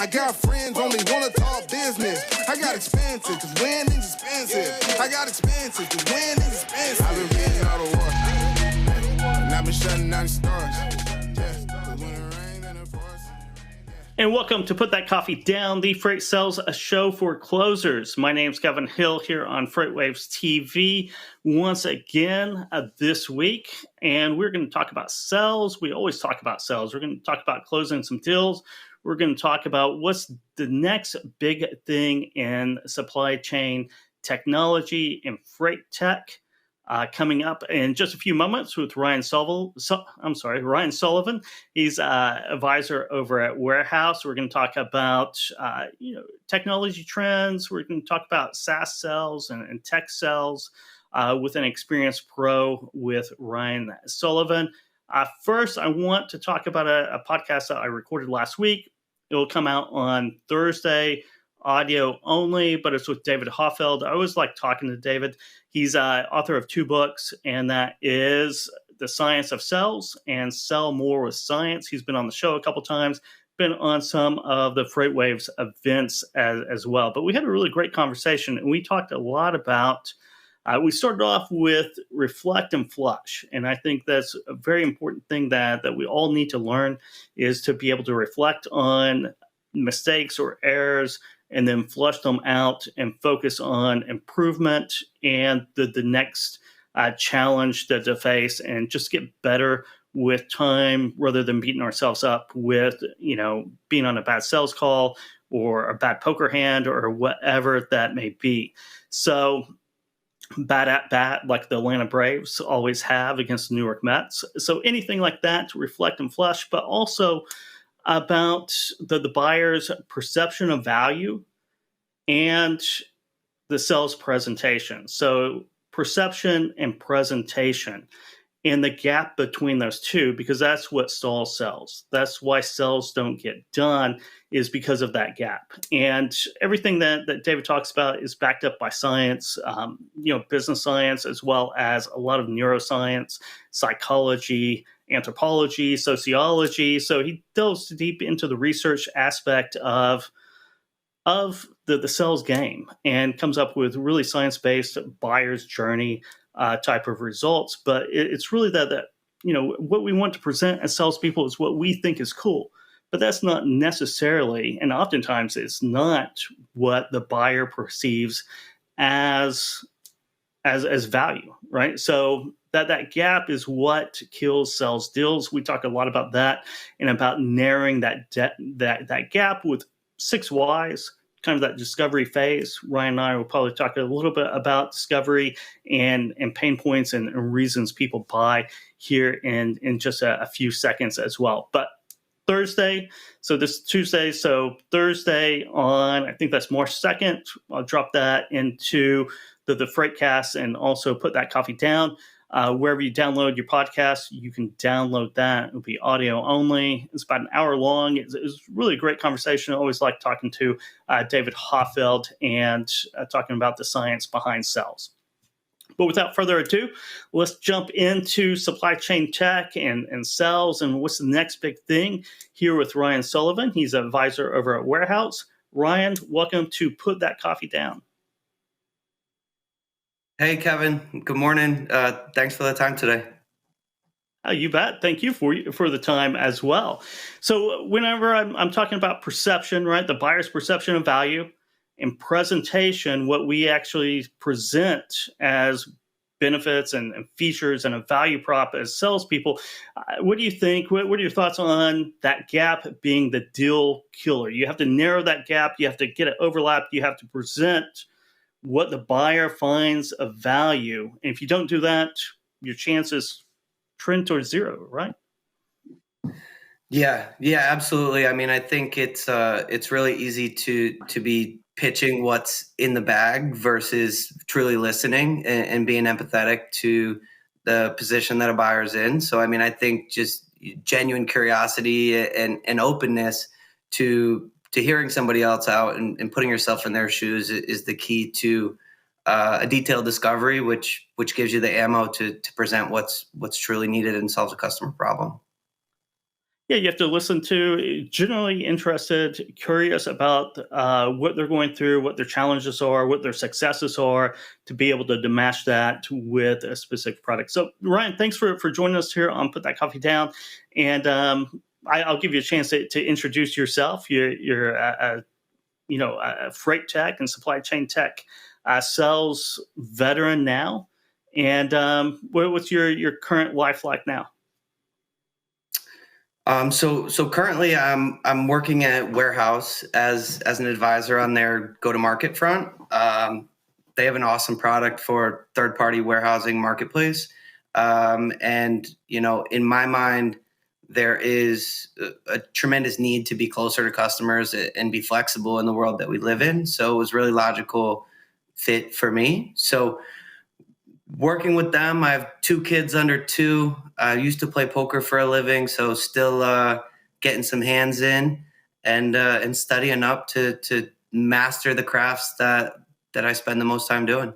I got friends only wanna talk business. I got expensive, cause winning's expensive. I got expensive, cause winning's expensive. I've been getting out of work, and I've been shutting down the stars. And welcome to Put That Coffee Down, the Freight Sales Show for Closers. My name's Kevin Hill here on FreightWaves TV once again this week. And we're going to talk about sales. We always talk about sales. We're going to talk about closing some deals. We're going to talk about what's the next big thing in supply chain technology and freight tech. Coming up in just a few moments with Ryan Sullivan. He's advisor over at Warehouse. We're going to talk about technology trends. We're going to talk about SaaS sales and tech sales with an experienced pro with Ryan Sullivan. First, I want to talk about a podcast that I recorded last week. It will come out on Thursday. Audio only, but it's with David Hoffeld. I always like talking to David. He's author of 2 books, and that is The Science of Sales and Sell More with Science. He's been on the show a couple times, been on some of the FreightWaves events as well. But we had a really great conversation, and we talked a lot about, we started off with reflect and flush. And I think that's a very important thing that we all need to learn, is to be able to reflect on mistakes or errors and then flush them out and focus on improvement and the next challenge to face, and just get better with time rather than beating ourselves up with, being on a bad sales call or a bad poker hand or whatever that may be. So bad at bat, like the Atlanta Braves always have against the New York Mets. So anything like that to reflect and flush, but also about the buyer's perception of value and the sales presentation. So perception and presentation and the gap between those two, because that's what stalls sales. That's why sales don't get done, is because of that gap. And everything that David talks about is backed up by science, business science, as well as a lot of neuroscience, psychology, anthropology, sociology. So he delves deep into the research aspect of the sales game and comes up with really science-based buyer's journey type of results. But it's really that what we want to present as salespeople is what we think is cool. But that's not necessarily, and oftentimes it's not, what the buyer perceives as value, right? So that gap is what kills sales deals. We talk a lot about that and about narrowing that gap with 6 whys, kind of that discovery phase. Ryan and I will probably talk a little bit about discovery and pain points and reasons people buy here in just a few seconds as well. But Thursday, so this Tuesday, so Thursday on, I think that's March 2nd, I'll drop that into the Freightcast and also Put That Coffee Down. Wherever you download your podcast, you can download that. It'll be audio only. It's about an hour long. It's really a great conversation. I always like talking to David Hoffeld and talking about the science behind sales. But without further ado, let's jump into supply chain tech and sales and what's the next big thing here with Ryan Sullivan. He's an advisor over at Warehouse. Ryan, welcome to Put That Coffee Down. Hey, Kevin. Good morning. Thanks for the time today. You bet. Thank you for the time as well. So whenever I'm talking about perception, right, the buyer's perception of value and presentation, what we actually present as benefits and features and a value prop as salespeople, what do you think? What are your thoughts on that gap being the deal killer? You have to narrow that gap. You have to get it overlapped. You have to present what the buyer finds of value. And if you don't do that, your chances trend towards zero, right? Yeah, absolutely. I mean, I think it's really easy to be pitching what's in the bag versus truly listening and being empathetic to the position that a buyer's in. So, I mean, I think just genuine curiosity and openness to hearing somebody else out and putting yourself in their shoes is the key to a detailed discovery, which gives you the ammo to present what's truly needed and solves a customer problem. Yeah, you have to listen to generally interested, curious about what they're going through, what their challenges are, what their successes are, to be able to match that with a specific product. So, Ryan, thanks for joining us here on Put That Coffee Down, and I'll give you a chance to introduce yourself. You're a freight tech and supply chain tech sales veteran now, and what's your current life like now? So currently I'm working at Warehouse as an advisor on their go-to-market front. They have an awesome product for third-party warehousing marketplace. And in my mind, there is a tremendous need to be closer to customers and be flexible in the world that we live in. So it was really logical fit for me. So working with them, I have two kids under two. I used to play poker for a living, so still getting some hands in and studying up to master the crafts that I spend the most time doing.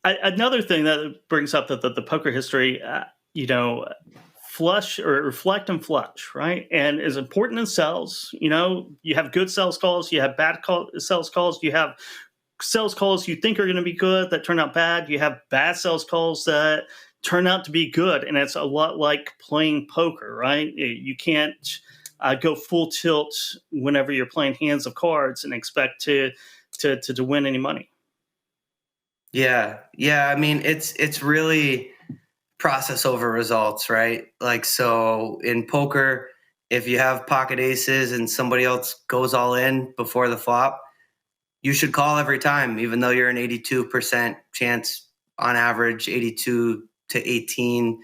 Another thing that brings up the poker history, flush or reflect and flush, right? And is important in sales. You have good sales calls, you have sales calls, you have sales calls you think are going to be good that turn out bad. You have bad sales calls that turn out to be good, and it's a lot like playing poker, right? You can't go full tilt whenever you're playing hands of cards and expect to win any money. Yeah. I mean, it's really process over results, right? Like, so in poker, if you have pocket aces and somebody else goes all in before the flop, you should call every time, even though you're an 82% chance on average, 82 to 18%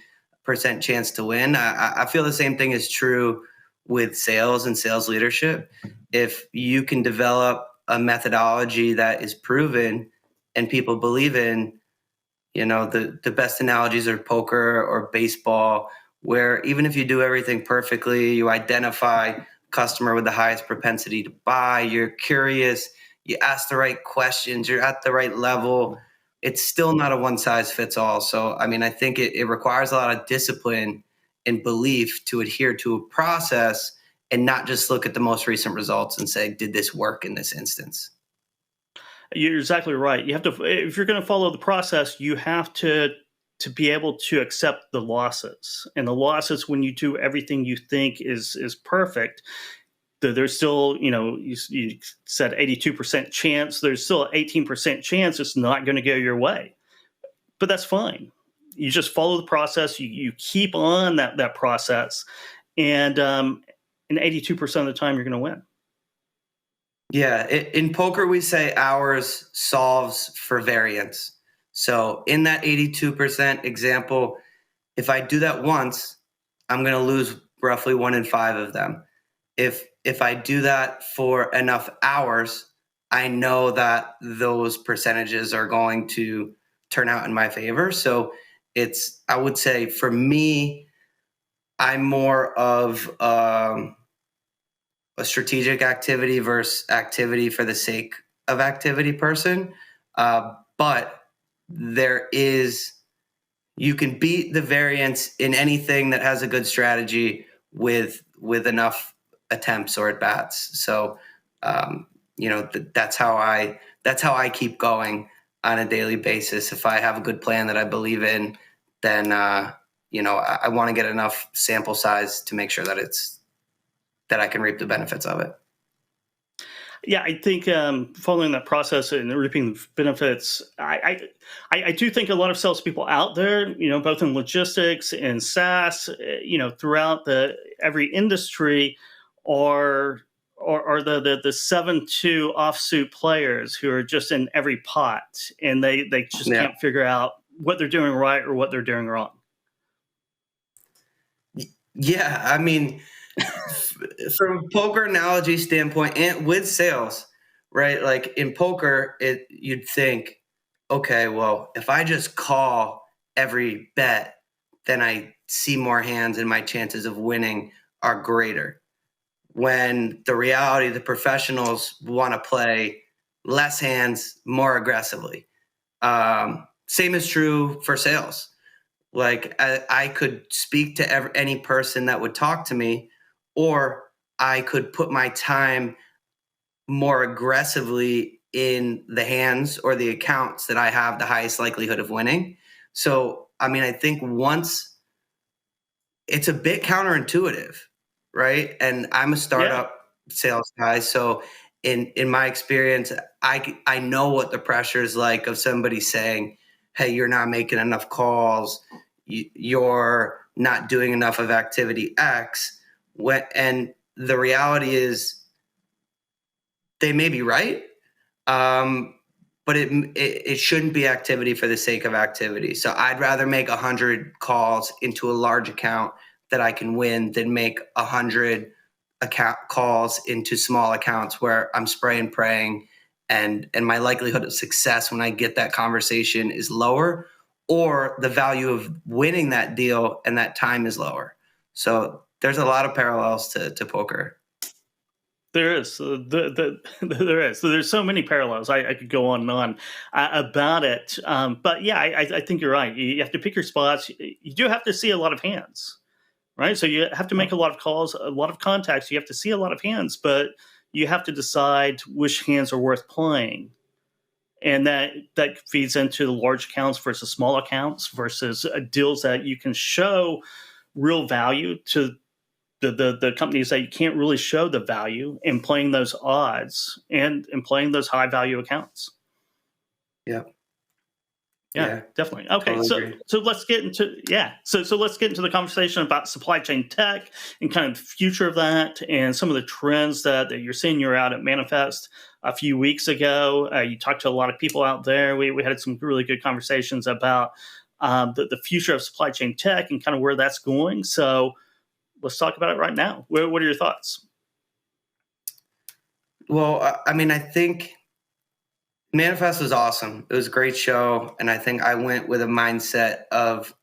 chance to win. I feel the same thing is true with sales and sales leadership. If you can develop a methodology that is proven and people believe in, the best analogies are poker or baseball, where even if you do everything perfectly, you identify customer with the highest propensity to buy, you're curious, you ask the right questions, you're at the right level, it's still not a one size fits all. So, I mean, I think it requires a lot of discipline and belief to adhere to a process and not just look at the most recent results and say, did this work in this instance? You're exactly right. You have to, if you're going to follow the process, you have to be able to accept the losses. And the losses, when you do everything you think is perfect, there's still, you said 82% chance. There's still an 18% chance it's not going to go your way, but that's fine. You just follow the process. You keep on that process, and 82% of the time you're going to win. Yeah, in poker, we say hours solves for variance. So in that 82% example, if I do that once, I'm going to lose roughly 1 in 5 of them. If I do that for enough hours, I know that those percentages are going to turn out in my favor. So I would say for me, I'm more of a strategic activity versus activity for the sake of activity person. But you can beat the variance in anything that has a good strategy with enough attempts or at bats. So, that's how I keep going on a daily basis. If I have a good plan that I believe in, then, I want to get enough sample size to make sure that I can reap the benefits of it. Yeah, I think following that process and reaping the benefits, I do think a lot of salespeople out there, both in logistics and SaaS, throughout every industry, are the 7-2 offsuit players who are just in every pot, and they just Yeah. can't figure out what they're doing right or what they're doing wrong. Yeah, I mean, from a poker analogy standpoint and with sales, right? Like in poker, you'd think, okay, well, if I just call every bet, then I see more hands and my chances of winning are greater. When the reality, the professionals want to play less hands more aggressively. Same is true for sales. Like I could speak to any person that would talk to me, or I could put my time more aggressively in the hands or the accounts that I have the highest likelihood of winning. So, I mean, I think once it's a bit counterintuitive, right? And I'm a Yeah. startup sales guy, so in my experience, I know what the pressure is like of somebody saying, "Hey, you're not making enough calls. You're not doing enough of activity X." And the reality is, they may be right, but it shouldn't be activity for the sake of activity. So I'd rather make 100 calls into a large account that I can win than make 100 account calls into small accounts where I'm spray and praying, and my likelihood of success when I get that conversation is lower, or the value of winning that deal and that time is lower. So there's a lot of parallels to poker. There is. There is. So there's so many parallels. I could go on and on about it. But yeah, I think you're right. You have to pick your spots. You do have to see a lot of hands, right? So you have to make a lot of calls, a lot of contacts. You have to see a lot of hands, but you have to decide which hands are worth playing. And that feeds into the large accounts versus small accounts versus deals that you can show real value to the companies that you can't really show the value in playing those odds and in playing those high value accounts. Yeah. Yeah, definitely. Okay, Totally so agree. let's get into so let's get into the conversation about supply chain tech and kind of the future of that and some of the trends that you're seeing. You're out at Manifest a few weeks ago. You talked to a lot of people out there. We had some really good conversations about the future of supply chain tech and kind of where that's going. So let's talk about it right now. What are your thoughts? Well, I mean, I think Manifest was awesome. It was a great show. And I think I went with a mindset of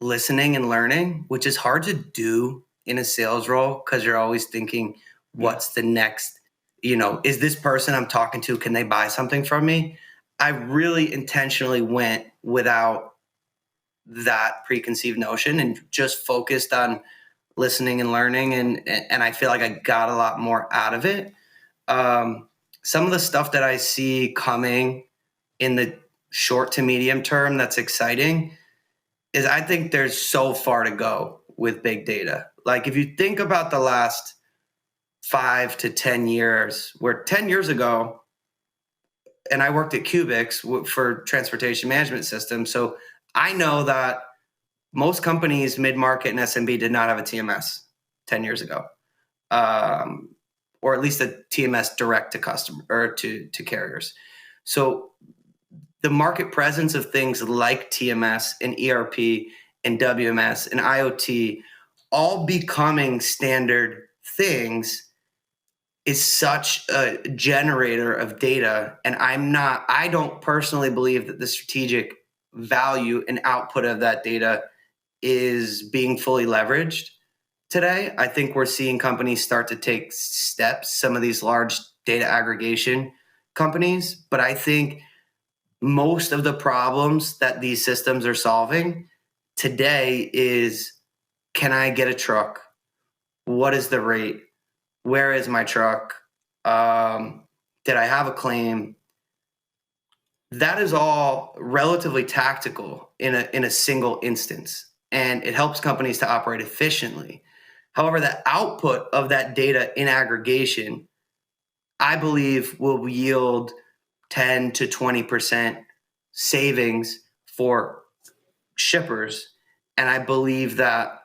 listening and learning, which is hard to do in a sales role because you're always thinking, what's the next, is this person I'm talking to, can they buy something from me? I really intentionally went without that preconceived notion and just focused on listening and learning. And I feel like I got a lot more out of it. Some of the stuff that I see coming in the short to medium term that's exciting is I think there's so far to go with big data. Like if you think about the last 5 to 10 years, where 10 years ago, and I worked at Cubics for transportation management systems. So I know that most companies mid-market and SMB did not have a TMS 10 years ago. Or at least a TMS direct to customer or to carriers. So the market presence of things like TMS and ERP and WMS and IoT all becoming standard things is such a generator of data. And I don't personally believe that the strategic value and output of that data is being fully leveraged today. I think we're seeing companies start to take steps, some of these large data aggregation companies, but I think most of the problems that these systems are solving today is, can I get a truck? What is the rate? Where is my truck? Did I have a claim? That is all relatively tactical in a single instance, and it helps companies to operate efficiently. However, the output of that data in aggregation, I believe, will yield 10 to 20% savings for shippers. And I believe that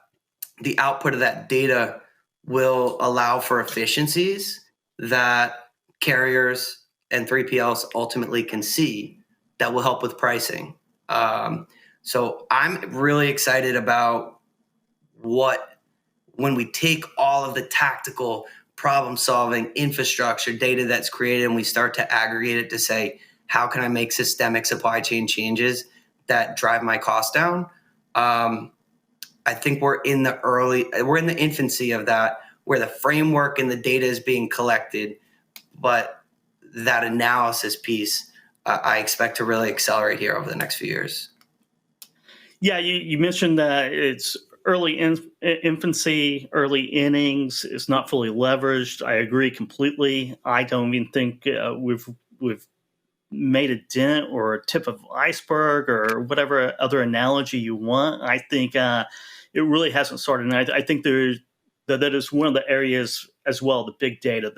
the output of that data will allow for efficiencies that carriers and 3PLs ultimately can see that will help with pricing. So I'm really excited about when we take all of the tactical problem solving infrastructure data that's created and we start to aggregate it to say, how can I make systemic supply chain changes that drive my cost down? I think we're in the infancy of that, where the framework and the data is being collected, but that analysis piece, I expect to really accelerate here over the next few years. Yeah, you mentioned that it's early infancy, early innings. It's not fully leveraged. I agree completely. I don't even think we've made a dent or a tip of iceberg or whatever other analogy you want. I think it really hasn't started. And I think that is one of the areas as well, the big data,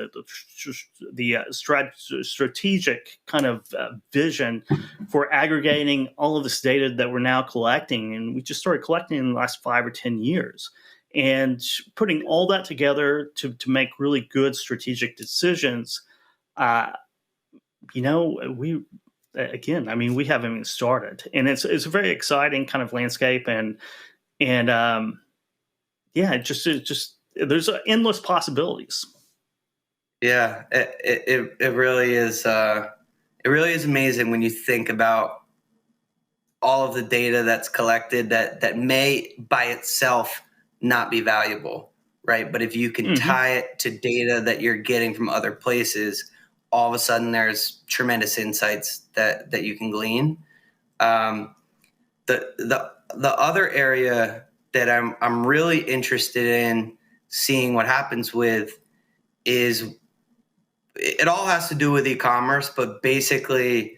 strategic kind of vision for aggregating all of this data that we're now collecting. And we just started collecting in the last 5 or 10 years. And putting all that together to make really good strategic decisions, we again, I mean, we haven't even started, and it's a very exciting kind of landscape, and yeah, it just there's endless possibilities. Yeah, it really is. It really is amazing when you think about all of the data that's collected that may by itself not be valuable, right? But if you can tie it to data that you're getting from other places, all of a sudden there's tremendous insights that you can glean. The other area that I'm really interested in seeing what happens with is it all has to do with e-commerce, but basically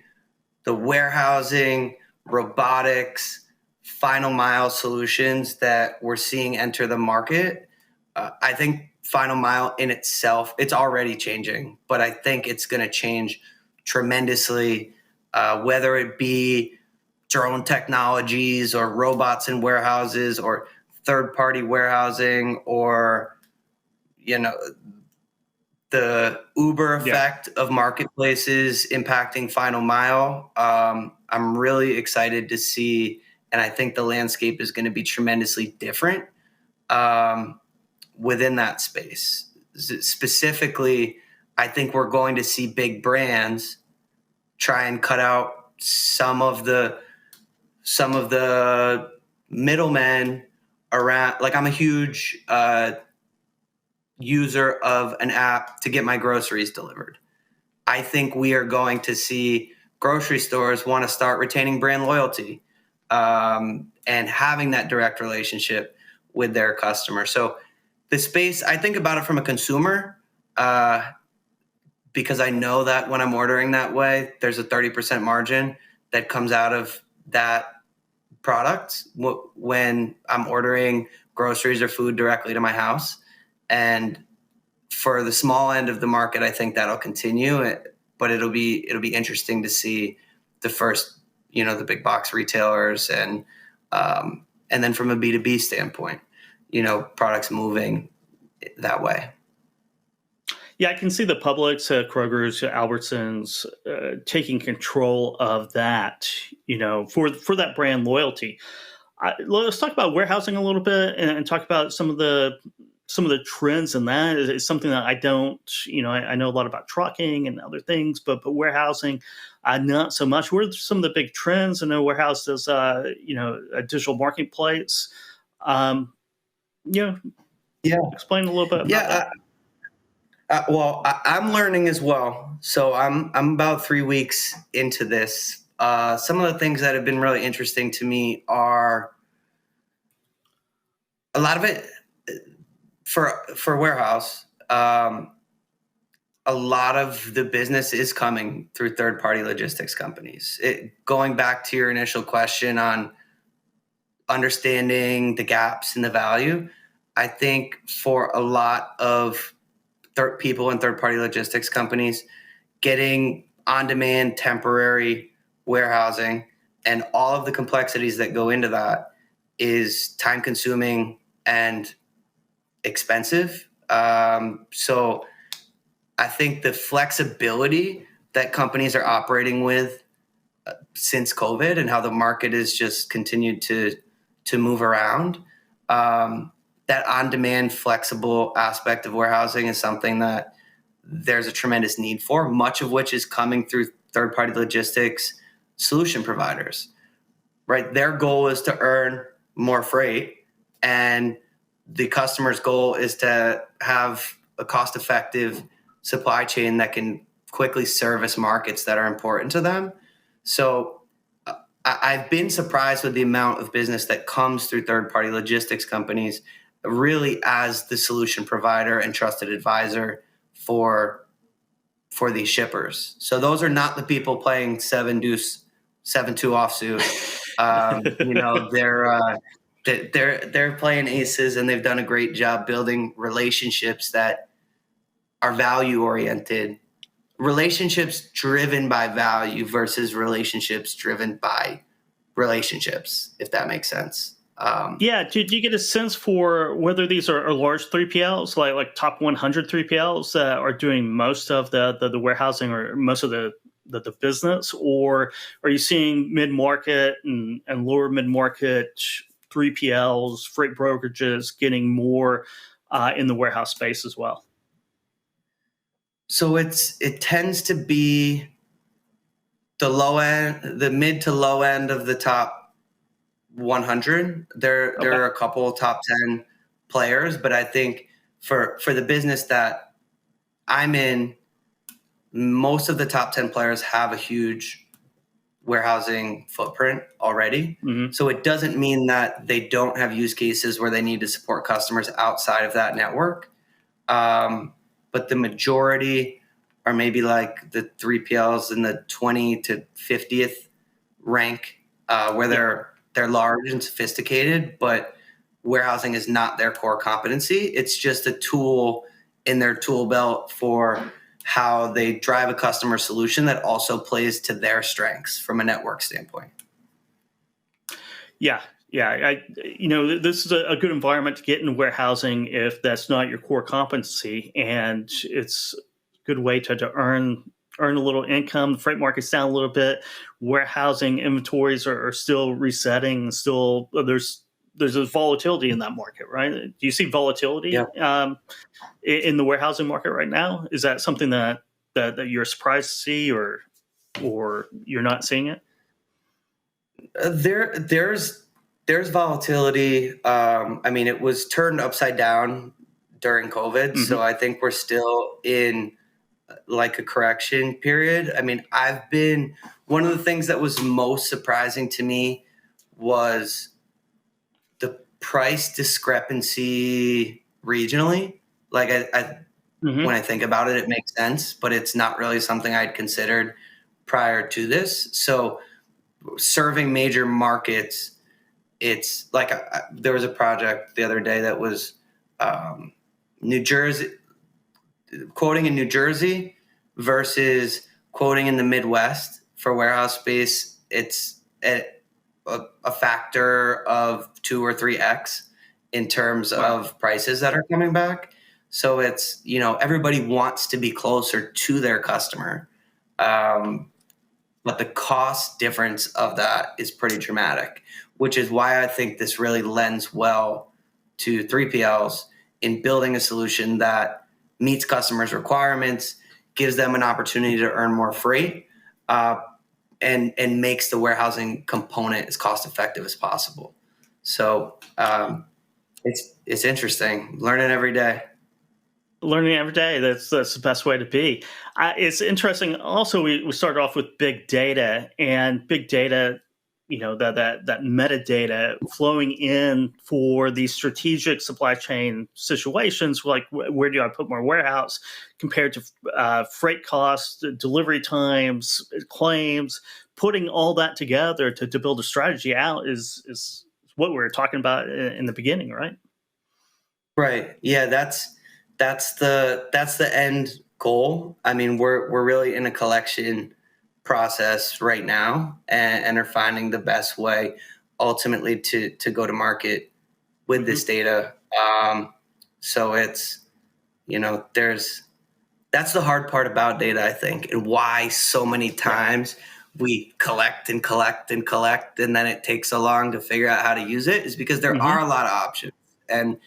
the warehousing, robotics, final mile solutions that we're seeing enter the market. I think final mile in itself, it's already changing, but I think it's going to change tremendously, whether it be drone technologies or robots in warehouses or third-party warehousing or, the Uber effect of marketplaces impacting final mile. I'm really excited to see, and I think the landscape is going to be tremendously different within that space. Specifically, I think we're going to see big brands try and cut out some of the middlemen around. Like, I'm a huge user of an app to get my groceries delivered. I think we are going to see grocery stores want to start retaining brand loyalty and having that direct relationship with their customer. So the space, I think about it from a consumer because I know that when I'm ordering that way, there's a 30% margin that comes out of that product when I'm ordering groceries or food directly to my house. And for the small end of the market, I think that'll continue, but it'll be interesting to see the first, the big box retailers and then from a B2B standpoint, products moving that way. Yeah, I can see the Publix, Kroger's, Albertsons taking control of that, for that brand loyalty. Let's talk about warehousing a little bit and talk about some of the trends in that. Is something that I don't, I know a lot about trucking and other things, but warehousing, not so much. What are some of the big trends? I know warehouse does, a digital marketplace. Explain a little bit about that. Well, I'm learning as well. So I'm about 3 weeks into this. Some of the things that have been really interesting to me are a lot of it for warehouse. A lot of the business is coming through third-party logistics companies. Going back to your initial question on understanding the gaps in the value, I think for a lot of people in third-party logistics companies, getting on-demand temporary warehousing and all of the complexities that go into that is time-consuming and expensive. So I think the flexibility that companies are operating with since COVID and how the market has just continued to move around, that on-demand flexible aspect of warehousing is something that there's a tremendous need for, much of which is coming through third-party logistics solution providers, right? Their goal is to earn more freight, and the customer's goal is to have a cost-effective supply chain that can quickly service markets that are important to them. So I've been surprised with the amount of business that comes through third-party logistics companies, really as the solution provider and trusted advisor for these shippers. So those are not the people playing 7-2 offsuit. They're playing aces, and they've done a great job building relationships that are value oriented, relationships driven by value versus relationships driven by relationships, if that makes sense. Yeah, do you get a sense for whether these are large 3PLs, like top 100 3PLs that are doing most of the warehousing or most of the business, or are you seeing mid-market and lower mid-market 3PLs, freight brokerages getting more in the warehouse space as well? So it tends to be the low end, the mid to low end of the top 100. There are a couple top 10 players, but I think for the business that I'm in, most of the top 10 players have a huge warehousing footprint already. Mm-hmm. So it doesn't mean that they don't have use cases where they need to support customers outside of that network. But the majority are maybe like the 3PLs in the 20 to 50th rank, where they're large and sophisticated, but warehousing is not their core competency. It's just a tool in their tool belt for how they drive a customer solution that also plays to their strengths from a network standpoint. Yeah. This is a good environment to get in warehousing if that's not your core competency, and it's a good way to earn a little income. The freight market's down a little bit. Warehousing inventories are still resetting. Still, there's a volatility in that market, right? Do you see volatility in the warehousing market right now? Is that something that you're surprised to see, or you're not seeing it? There's volatility. It was turned upside down during COVID. Mm-hmm. So I think we're still in like a correction period. One of the things that was most surprising to me was the price discrepancy regionally. Like mm-hmm. When I think about it, it makes sense, but it's not really something I'd considered prior to this. So serving major markets, it's like there was a project the other day that was New Jersey, quoting in New Jersey versus quoting in the Midwest for warehouse space. It's a factor of 2 or 3x in terms of prices that are coming back. So it's, everybody wants to be closer to their customer. But the cost difference of that is pretty dramatic, which is why I think this really lends well to 3PLs in building a solution that meets customers' requirements, gives them an opportunity to earn more freight, and makes the warehousing component as cost effective as possible. So it's interesting. Learning every day. Learning every day. That's the best way to be. It's interesting. Also, we started off with big data, and big data, that metadata flowing in for these strategic supply chain situations, like where do I put my warehouse compared to freight costs, delivery times, claims. Putting all that together to build a strategy out is what we were talking about in the beginning, right? Right. Yeah, that's the end goal. We're really in a collection process right now, and are finding the best way ultimately to go to market with this data. So it's, that's the hard part about data, I think, and why so many times we collect and collect and collect, and then it takes so long to figure out how to use it, is because there are a lot of options. And,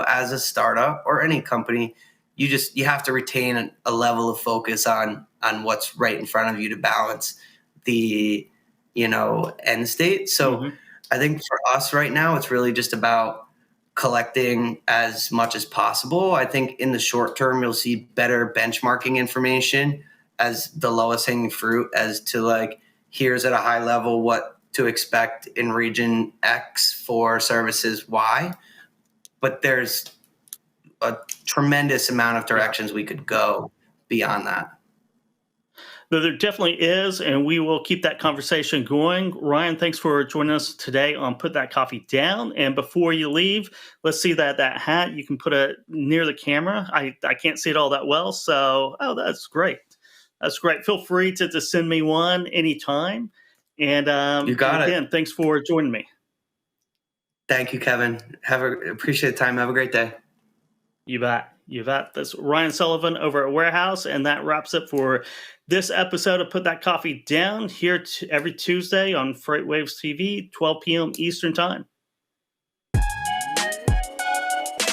as a startup or any company, you have to retain a level of focus on what's right in front of you to balance the, end state. So I think for us right now, it's really just about collecting as much as possible. I think in the short term, you'll see better benchmarking information as the lowest hanging fruit, as to like, here's at a high level what to expect in region X for services Y, but there's a tremendous amount of directions we could go beyond that. There definitely is, and we will keep that conversation going. Ryan, thanks for joining us today on Put That Coffee Down. And before you leave, let's see that hat. You can put it near the camera. I can't see it all that well, so that's great. That's great. Feel free to send me one anytime. And you got it. Again, thanks for joining me. Thank you, Kevin. Appreciate the time. Have a great day. You bet. You bet. That's Ryan Sullivan over at Warehouse, and that wraps it for this episode of Put That Coffee Down here every Tuesday on FreightWaves TV, 12 p.m. Eastern Time.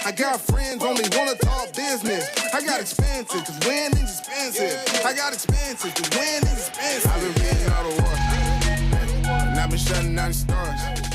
I got friends only wanna talk business. I got expensive, cause winning's expensive. I got expensive, cause winning's expensive. I've been reading all the work, and I've been shutting down the stars.